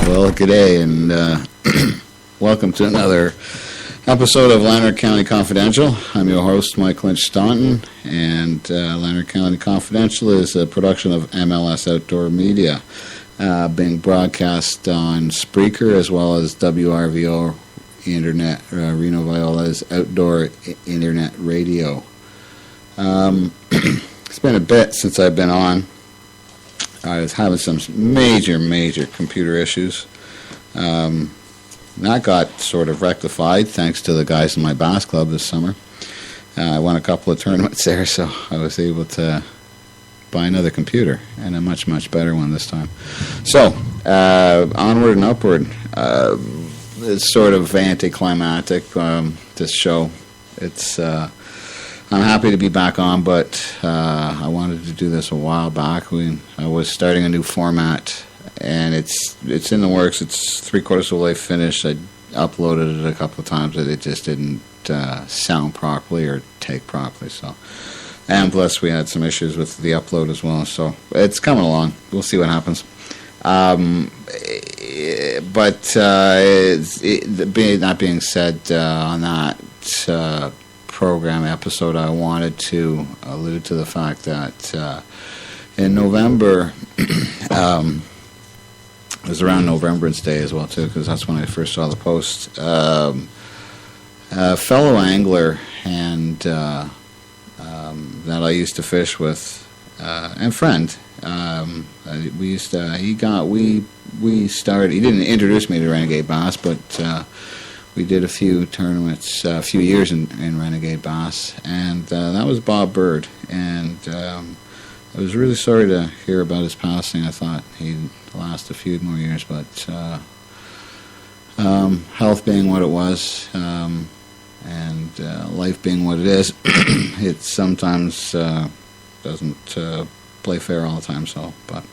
Well, g'day, and welcome to another episode of Lanark County Confidential. I'm your host, Mike Lynch-Staunton, and Lanark County Confidential is a production of ml-soutdoormedia, being broadcast on Spreaker as well as WRVO Internet, Reno Viola's outdoor internet radio. It's been a bit since I've been on. I was having some major computer issues. That got sort of rectified thanks to the guys in my bass club this summer. I won a couple of tournaments there, so I was able to buy another computer, and a much better one this time. So, onward and upward. It's sort of anticlimactic, this show. It's I'm happy to be back on, but I wanted to do this a while back. I was starting a new format, and it's in the works. It's three-quarters of the way finished. I uploaded it a couple of times, but it just didn't sound properly or take properly. So, and plus we had some issues with the upload as well. So it's coming along. We'll see what happens. That being said, on that program episode, I wanted to allude to the fact that in November, it was around Novembrance Day as well too, because that's when I first saw the post. A fellow angler and that I used to fish with, and friend. We started. He didn't introduce me to Renegade Bass, but we did a few tournaments, a few years in Renegade Bass, and that was Bob Bird. And I was really sorry to hear about his passing. I thought he'd last a few more years, but health being what it was, and life being what it is, it sometimes doesn't play fair all the time. So, but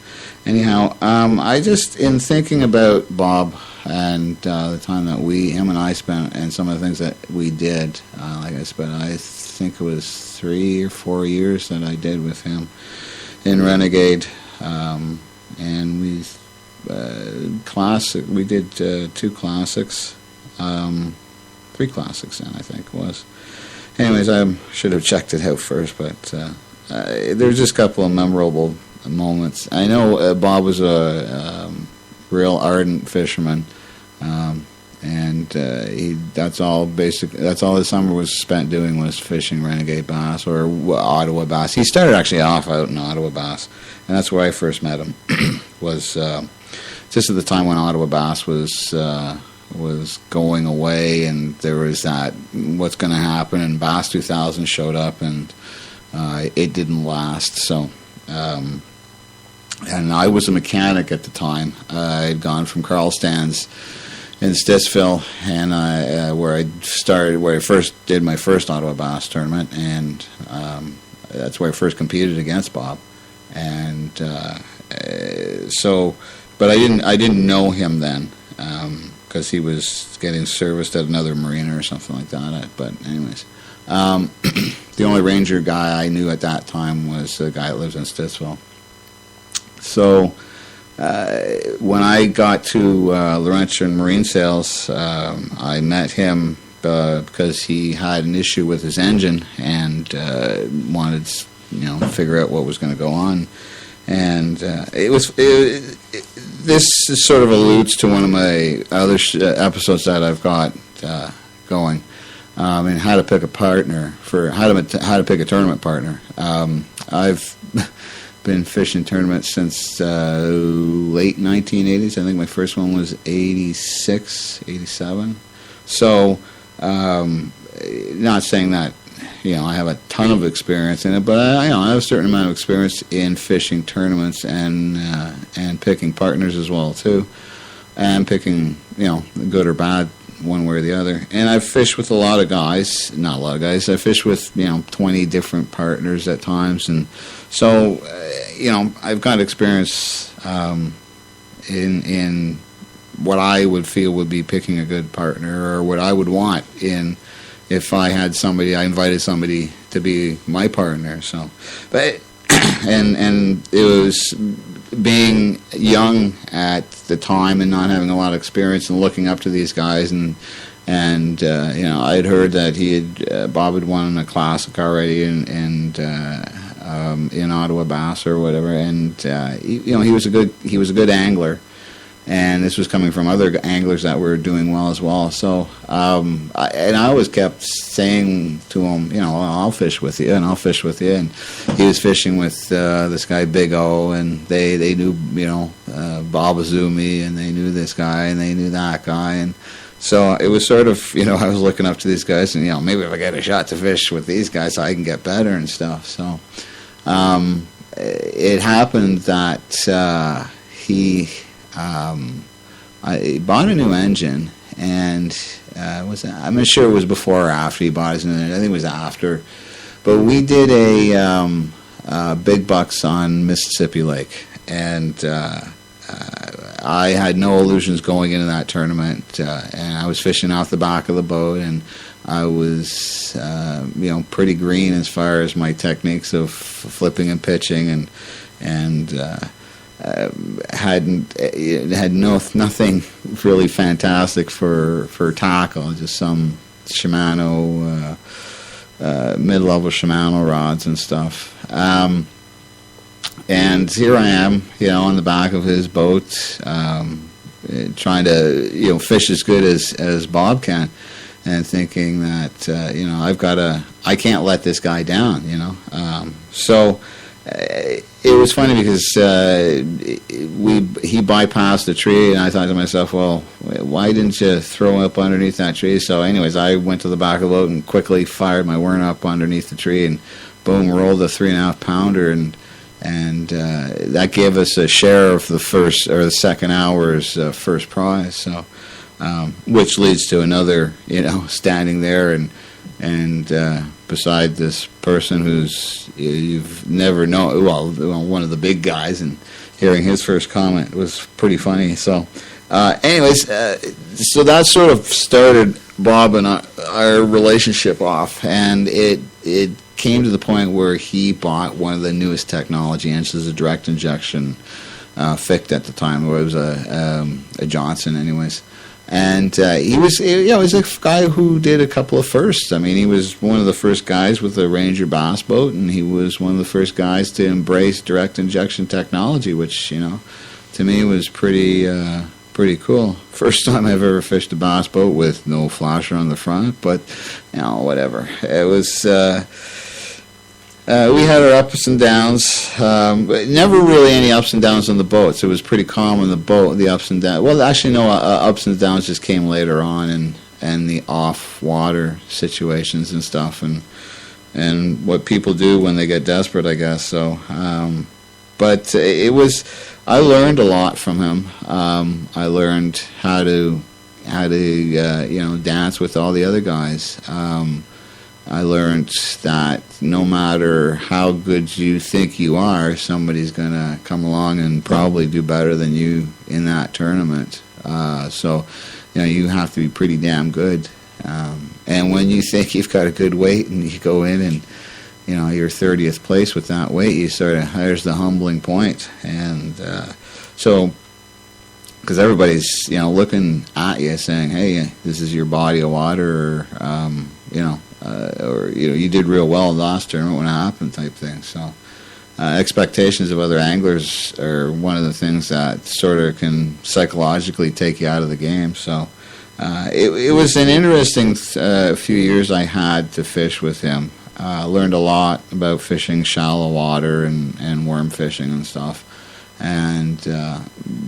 anyhow, I just, in thinking about Bob and the time that him and I spent, and some of the things that we did, I think it was 3 or 4 years that I did with him in Renegade, and we did 2 classics, 3 classics then, I think it was. Anyways, I should have checked it out first, but there's just a couple of memorable moments. I know Bob was a real ardent fisherman, and that's all his summer was spent doing, was fishing Renegade Bass or Ottawa Bass. He started actually off out in Ottawa Bass, and that's where I first met him. Was just at the time when Ottawa Bass was going away, and there was that what's going to happen, and Bass 2000 showed up, and it didn't last. So, and I was a mechanic at the time. I had gone from Carl Stan's in Stittsville, and where I first did my first Ottawa Bass tournament, and that's where I first competed against Bob. And but I didn't know him then, because he was getting serviced at another marina or something like that. But anyways, the only Ranger guy I knew at that time was the guy that lives in Stittsville. So when I got to Laurentian Marine Sales, I met him because he had an issue with his engine and wanted to figure out what was going to go on. And this sort of alludes to one of my other episodes that I've got going, and how to pick a partner how to pick a tournament partner. I've been fishing tournaments since late 1980s. I think my first one was 86, 87. So, not saying that I have a ton of experience in it, but I have a certain amount of experience in fishing tournaments and picking partners as well too, and picking good or bad one way or the other. And I've fished with not a lot of guys. I fished with 20 different partners at times, and so I've got experience in what I would feel would be picking a good partner, or what I would want if I invited somebody to be my partner. So, but and it was being young at the time and not having a lot of experience and looking up to these guys, and I had heard that Bob had won a classic already, and in Ottawa Bass or whatever, and he was a good angler. And this was coming from other anglers that were doing well as well. So, I always kept saying to him, I'll fish with you, and I'll fish with you. And he was fishing with this guy Big O, and they knew, Bob Azumi, and they knew this guy, and they knew that guy, and so it was sort of, I was looking up to these guys, and maybe if I get a shot to fish with these guys, I can get better and stuff. So, it happened that I bought a new engine, and I'm not sure it was before or after he bought his new engine. I think it was after. But we did a big bucks on Mississippi Lake, and I had no illusions going into that tournament, and I was fishing off the back of the boat, and I was pretty green as far as my techniques of flipping and pitching, and had nothing really fantastic for tackle, just some Shimano mid-level Shimano rods and stuff. And here I am, on the back of his boat, trying to fish as good as Bob can, and thinking that I can't let this guy down, so. It was funny because he bypassed the tree, and I thought to myself, well, why didn't you throw him up underneath that tree? So anyways, I went to the back of the boat and quickly fired my worm up underneath the tree, and boom, rolled a 3.5 pounder, and that gave us a share of the first or the second hour's first prize. So, which leads to another, standing there and beside this person who's you've never known, one of the big guys, and hearing his first comment was pretty funny. So, anyways, so that sort of started Bob and our relationship off, and it came to the point where he bought one of the newest technology engines, a direct injection FICT at the time, or it was a Johnson, anyways. And he was a guy who did a couple of firsts. I mean, he was one of the first guys with a Ranger bass boat, and he was one of the first guys to embrace direct injection technology, which, to me was pretty cool. First time I've ever fished a bass boat with no flasher on the front, but, whatever. It was... we had our ups and downs, but never really any ups and downs on the boats. It was pretty calm on the boat, the ups and downs. Well, actually, no, ups and downs just came later on, and the off-water situations and stuff, and what people do when they get desperate, I guess. So, but it was, I learned a lot from him. I learned how to dance with all the other guys. I learned that no matter how good you think you are, somebody's going to come along and probably do better than you in that tournament. So, you have to be pretty damn good. And when you think you've got a good weight and you go in and, you're 30th place with that weight, there's the humbling point. And so, because everybody's, looking at you saying, hey, this is your body of water, or you did real well last tournament when it happened, type thing. So expectations of other anglers are one of the things that sort of can psychologically take you out of the game. So it was an interesting few years I had to fish with him. Learned a lot about fishing shallow water and worm fishing and stuff. And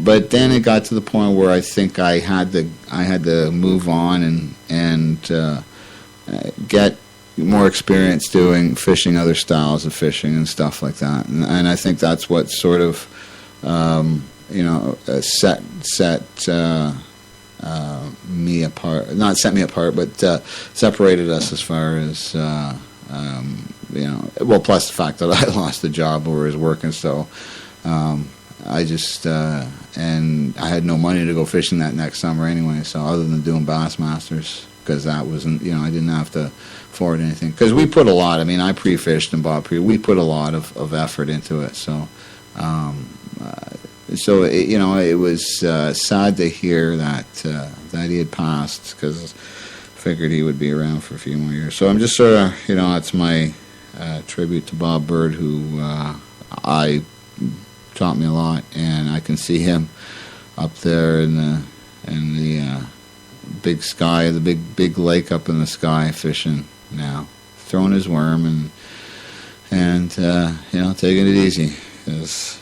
but then it got to the point where I think I had to move on and get more experience doing fishing other styles of fishing and stuff like that, and I think that's what sort of set me apart. Not set me apart, but separated us as far as well. Plus the fact that I lost the job where I was working, so I just and I had no money to go fishing that next summer anyway. So other than doing Bassmasters, because that wasn't, I didn't have to afford anything. Because we put a lot, I pre-fished and Bob we put a lot of effort into it. So So it was sad to hear that he had passed, because figured he would be around for a few more years. So I'm just sort of, it's my tribute to Bob Bird, who I taught me a lot, and I can see him up there in the big sky, the big lake up in the sky, fishing now, throwing his worm and taking it easy, because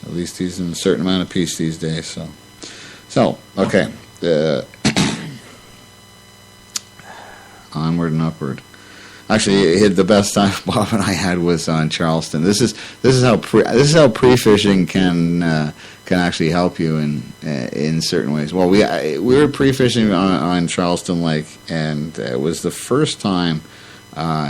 at least he's in a certain amount of peace these days. So okay, onward and upward. Actually, the best time Bob and I had was on Charleston. This is how pre-fishing can actually help you in certain ways. Well, we were pre-fishing on Charleston Lake, and it was the first time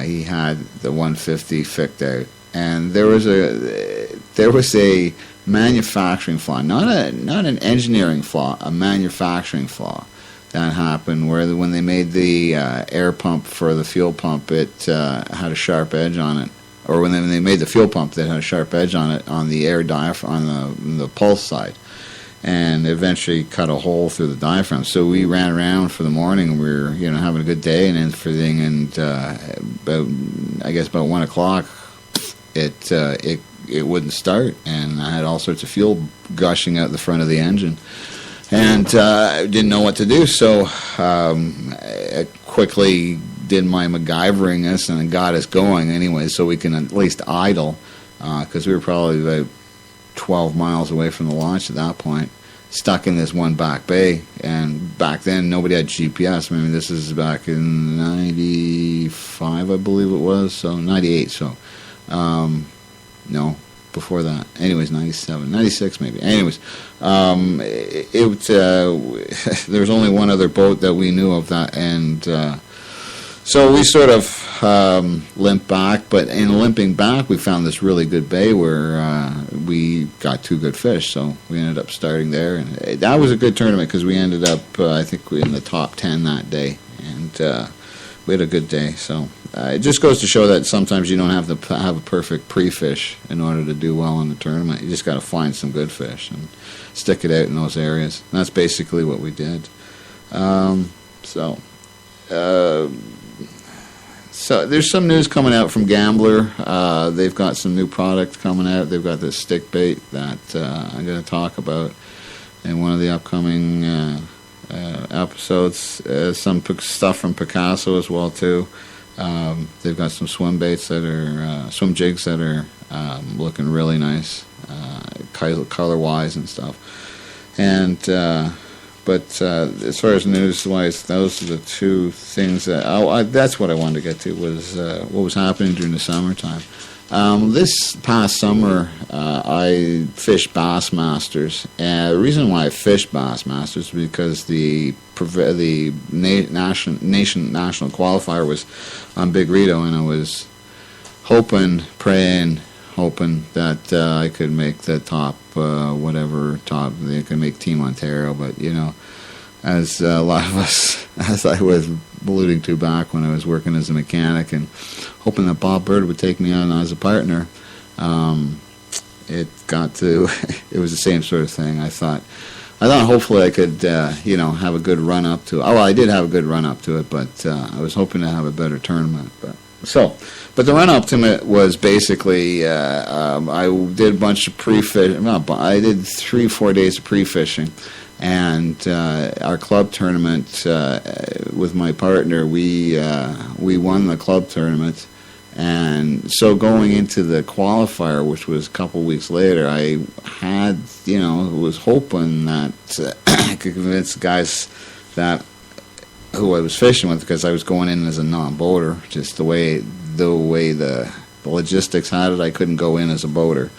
he had the 150 ficked out, and there was a manufacturing flaw, not an engineering flaw, a manufacturing flaw that happened, where when they made the air pump for the fuel pump, it had a sharp edge on it. Or when they made the fuel pump, that had a sharp edge on it on the air diaphragm, on the pulse side, and eventually cut a hole through the diaphragm. So we ran around for the morning, and we were having a good day and everything, and about 1 o'clock, it wouldn't start, and I had all sorts of fuel gushing out the front of the engine. And I didn't know what to do, so I quickly did my MacGyveriness and got us going anyway, so we can at least idle, because we were probably about 12 miles away from the launch at that point, stuck in this one back bay. And back then, nobody had GPS. I mean, this is back in 95, I believe it was, so 98, so no. Before that, anyways, 97, 96 maybe. Anyways, there was only one other boat that we knew of that, and so we sort of limped back. But in limping back, we found this really good bay where we got 2 good fish. So we ended up starting there, and that was a good tournament, because we ended up, I think, in the top 10 that day, and we had a good day. So it just goes to show that sometimes you don't have to have a perfect pre-fish in order to do well in the tournament. You just got to find some good fish and stick it out in those areas. And that's basically what we did. So there's some news coming out from Gambler. They've got some new product coming out. They've got this stick bait that I'm going to talk about in one of the upcoming episodes. Some stuff from Picasso as well too. They've got some swim baits that are swim jigs that are looking really nice, color wise and stuff. And but as far as news wise, those are the 2 things that that's what I wanted to get to, was what was happening during the summertime. This past summer, I fished Bassmasters, and the reason why I fished Bassmasters is because the national qualifier was on Big Rito, and I was hoping that I could make the top, they could make Team Ontario, but as a lot of us, as I was alluding to back when I was working as a mechanic and hoping that Bob Bird would take me on as a partner, it got to, it was the same sort of thing. I thought hopefully I could, have a good run up to it. Oh, well, I did have a good run up to it, but I was hoping to have a better tournament. But the run up to it was basically, I did a bunch of pre-fishing. I did 3-4 days of pre-fishing. And our club tournament with my partner, we won the club tournament, and so going into the qualifier, which was a couple weeks later, I had was hoping that I could convince the guys that who I was fishing with, because I was going in as a non-boater. Just the way the logistics had it, I couldn't go in as a boater.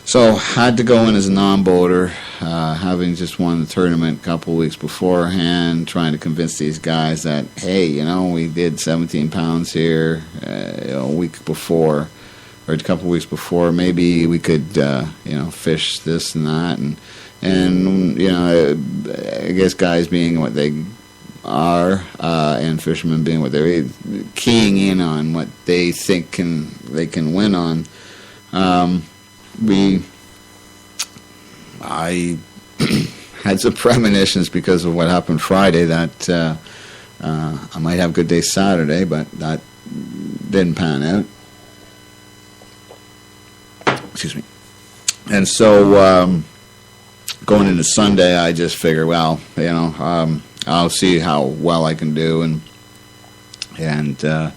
So had to go in as a non-boater, having just won the tournament a couple of weeks beforehand, trying to convince these guys that, hey, we did 17 pounds here a week before, or a couple of weeks before. Maybe we could, fish this and that, and I guess guys being what they are, and fishermen being what they're, keying in on what they think they can win on. We I had some premonitions because of what happened Friday that I might have a good day Saturday, but that didn't pan out. Excuse me. And so going into Sunday, I just figured, well, I'll see how well I can do, and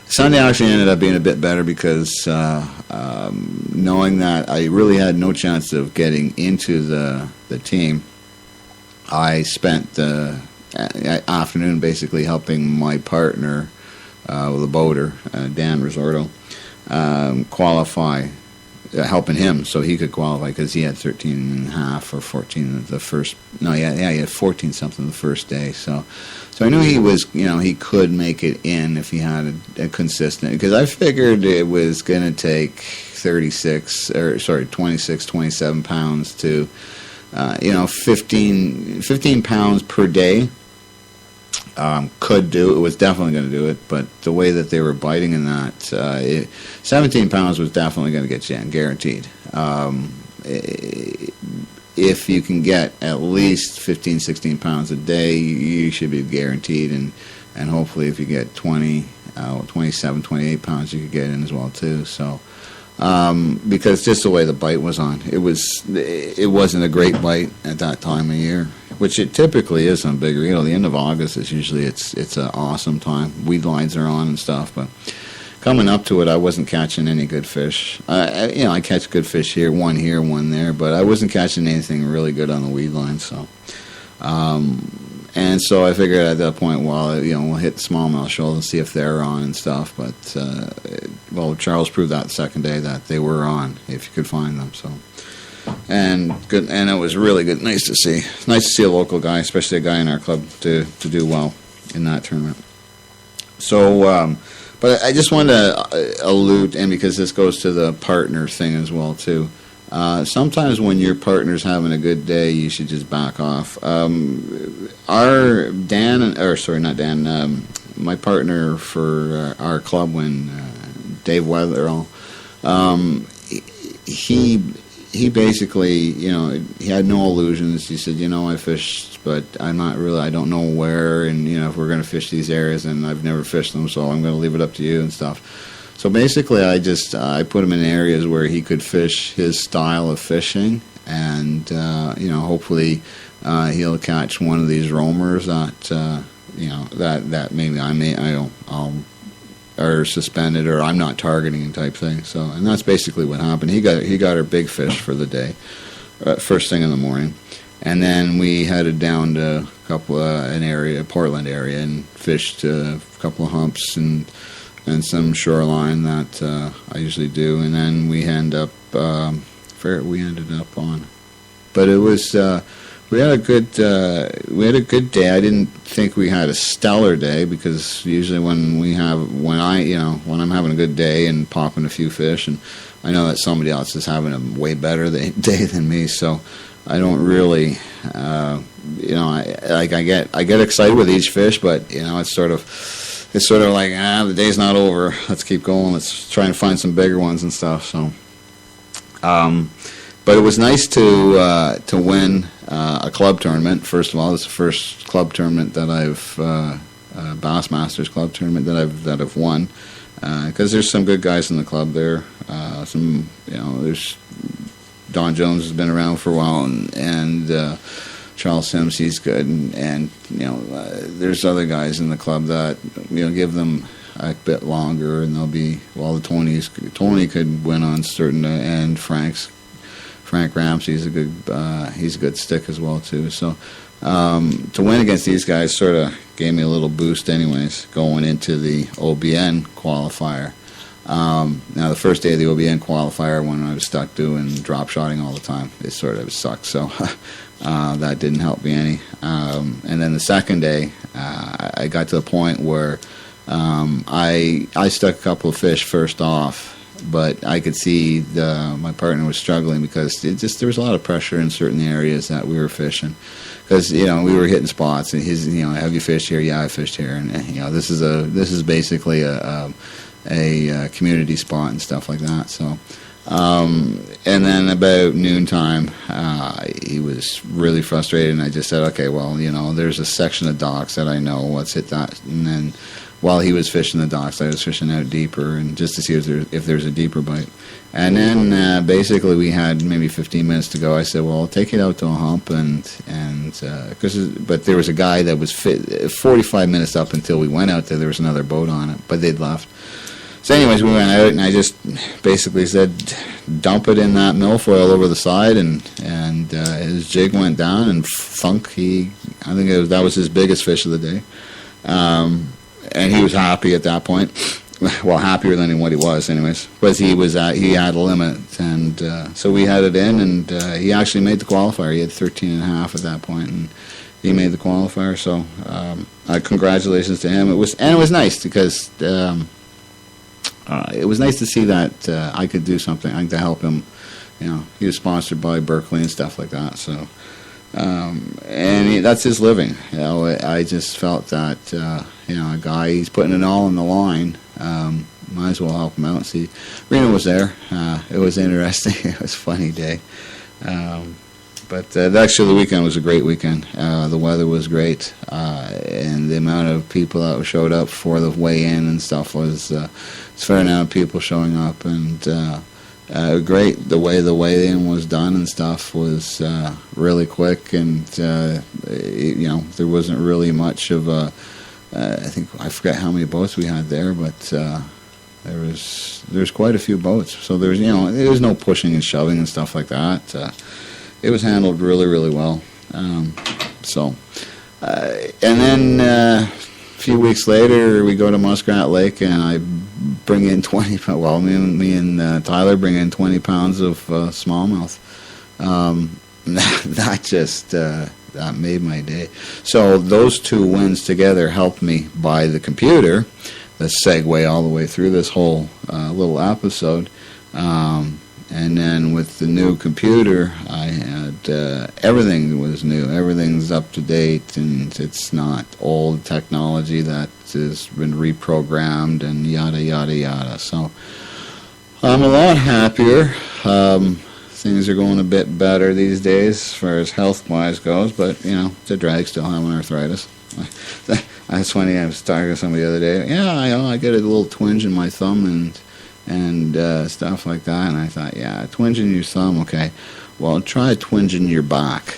Sunday actually ended up being a bit better because knowing that I really had no chance of getting into the team, I spent the afternoon basically helping my partner with a boater, Dan Risordo, qualify, helping him so he could qualify because he had 13 and a half or 14 the first. No, he had 14 something the first day. So I knew he was, he could make it in if he had a consistent. Because I figured it was going to take 26, 27 pounds to, 15 pounds per day. Could do it. Was definitely going to do it, but the way that they were biting in that, 17 pounds was definitely going to get you in, guaranteed. If you can get at least 15, 16 pounds a day, you should be guaranteed, and hopefully if you get 20, 27, 28 pounds, you could get in as well too. So, because just the way the bite was on, it wasn't a great bite at that time of year, which it typically is on bigger. The end of August is usually it's an awesome time. Weed lines are on and stuff, but coming up to it, I wasn't catching any good fish. I catch good fish here, one there, but I wasn't catching anything really good on the weed line. So, and so I figured at that point, well, we'll hit the smallmouth shoals and see if they're on and stuff. But Charles proved that the second day that they were on if you could find them. So. And good, and it was really good. Nice to see. It's nice to see a local guy, especially a guy in our club, to do well in that tournament. So, but I just wanted to allude, and because this goes to the partner thing as well too. Sometimes when your partner's having a good day, you should just back off. Our my partner for our club, when Dave Weatherall, he basically, he had no illusions. He said, I fished, but I don't know where, and, if we're going to fish these areas, and I've never fished them, so I'm going to leave it up to you and stuff. So basically, I put him in areas where he could fish his style of fishing, and, hopefully he'll catch one of these roamers that, that maybe I'll or suspended, or I'm not targeting type thing. So, and that's basically what happened. He got our big fish for the day, first thing in the morning, and then we headed down to Portland area, and fished a couple of humps and some shoreline that I usually do, and then we ended up on. But it was. We had a good day. I didn't think we had a stellar day, because usually when I'm having a good day and popping a few fish, and I know that somebody else is having a way better day than me, so I don't really, I get excited with each fish, but it's sort of like, the day's not over. Let's keep going. Let's try and find some bigger ones and stuff. So, but it was nice to win a club tournament. First of all, it's the first club tournament that I've Bassmasters club tournament that I've won, because there's some good guys in the club there. There's Don Jones has been around for a while, and Charles Sims, he's good, and there's other guys in the club that give them a bit longer, and they'll be Tony could win on certain, and Frank Ramsey's he's a good stick as well too. So to win against these guys sort of gave me a little boost, anyways, going into the OBN qualifier. Now the first day of the OBN qualifier, when I was stuck doing drop shotting all the time, it sort of sucked. So that didn't help me any. And then the second day, I got to the point where I stuck a couple of fish first off. But I could see my partner was struggling, because there was a lot of pressure in certain areas that we were fishing, because we were hitting spots, and have you fished here? Yeah, I fished here, and this is basically a community spot and stuff like that. So And then about noontime, he was really frustrated, and I just said, okay, well, there's a section of docks that I know. Let's hit that. And then while he was fishing the docks, I was fishing out deeper, and just to see if there's a deeper bite. And then basically we had maybe 15 minutes to go. I said, well, I'll take it out to a hump, but there was a guy that was 45 minutes up until we went out there. There was another boat on it, but they'd left. So anyways, we went out, and I just basically said, dump it in that milfoil over the side, and his jig went down, and thunk, that was his biggest fish of the day. And he was happy at that point. Well, happier than what he was, anyways. But he had a limit, and so we had it in, and he actually made the qualifier. He had 13.5 at that point, and he made the qualifier. So congratulations to him. It was nice because it was nice to see that I could do something to help him. He was sponsored by Berkeley and stuff like that. So. That's his living. I just felt that a guy, he's putting it all on the line. Might as well help him out. See, Reno was there. It was interesting. It was a funny day. But actually, the weekend was a great weekend. The weather was great, and the amount of people that showed up for the weigh-in and stuff was a fair amount of people showing up, and great. The way the weigh-in was done and stuff was really quick, and there wasn't really much of a. I forget how many boats we had there, but there's quite a few boats. So there was no pushing and shoving and stuff like that. It was handled really, really well. And then a few weeks later, we go to Muskrat Lake, and I bring in 20. Well, me and Tyler bring in 20 pounds of smallmouth. That made my day. So those two wins together helped me buy the computer, the segue all the way through this whole little episode. And then with the new computer, I had everything was new. Everything's up to date, and it's not old technology that has been reprogrammed and yada, yada, yada. So I'm a lot happier. Things are going a bit better these days as far as health-wise goes, but, it's a drag still having arthritis. That's funny. I was talking to somebody the other day. Yeah, I get a little twinge in my thumb and stuff like that, and I thought, yeah, twinge in your thumb, okay. Well, try twinge in your back.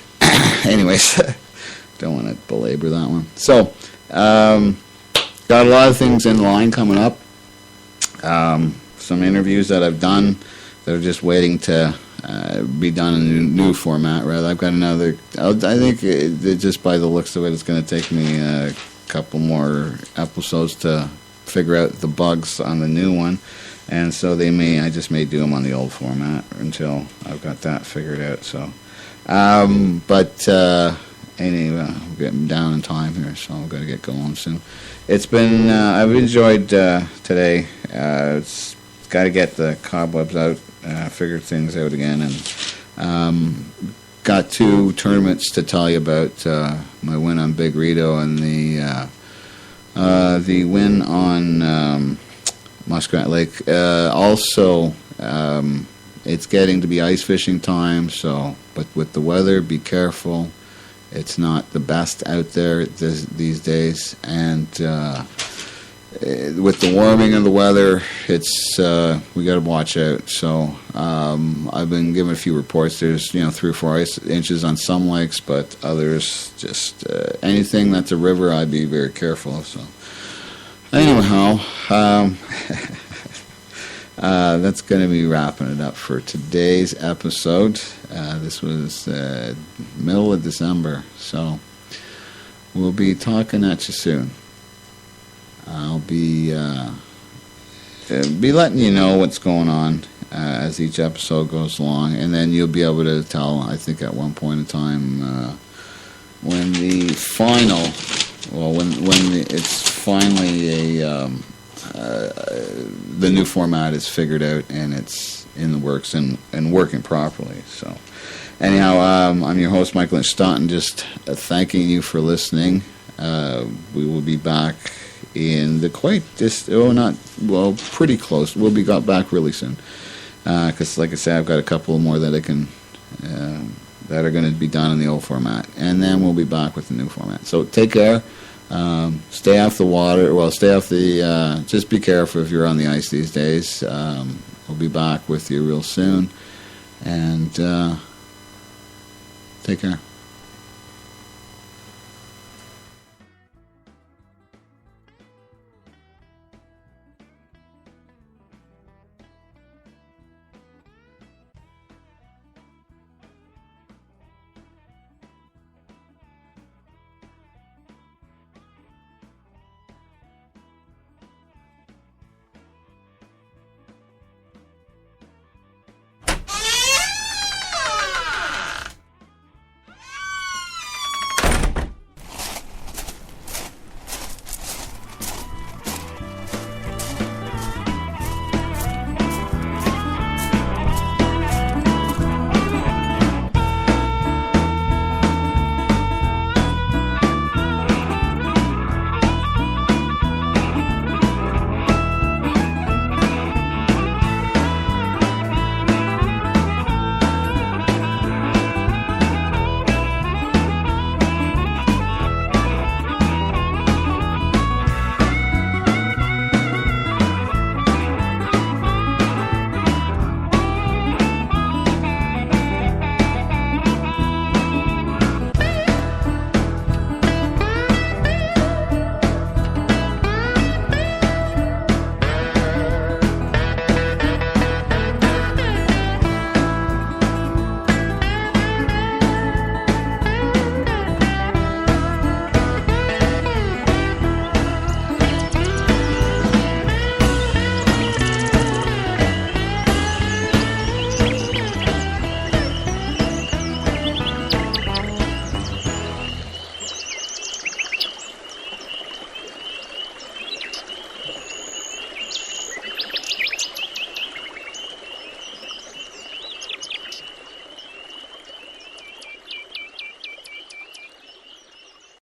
Anyways, don't want to belabor that one. So, got a lot of things in line coming up. Some interviews that I've done that are just waiting to be done in a new format. Rather, I've got another. I think just by the looks of it, it's going to take me a couple more episodes to figure out the bugs on the new one, and so I just may do them on the old format until I've got that figured out. So, anyway, I'm getting down in time here, so I've got to get going soon. It's been. I've enjoyed today. It's got to get the cobwebs out. Figured things out again, and got two tournaments to tell you about. My win on Big Rito and the win on Muskrat Lake. Also, it's getting to be ice fishing time, but with the weather, be careful. It's not the best out there these days, and with the warming of the weather, it's we got to watch out. So I've been given a few reports. There's 3 or 4 inches on some lakes, but others just anything that's a river, I'd be very careful of. So anyhow, that's going to be wrapping it up for today's episode. This was middle of December, so we'll be talking at you soon. I'll be letting you know what's going on as each episode goes along, and then you'll be able to tell, I think, at one point in time when the final, it's finally the new format is figured out and it's in the works and working properly. So anyhow, I'm your host, Michael Staunton, just thanking you for listening. We will be back in pretty close. We'll be got back really soon. because, like I said, I've got a couple more that I can that are going to be done in the old format, and then we'll be back with the new format. So take care. Stay off the water. Well, stay off the. Just be careful if you're on the ice these days. We'll be back with you real soon, and take care.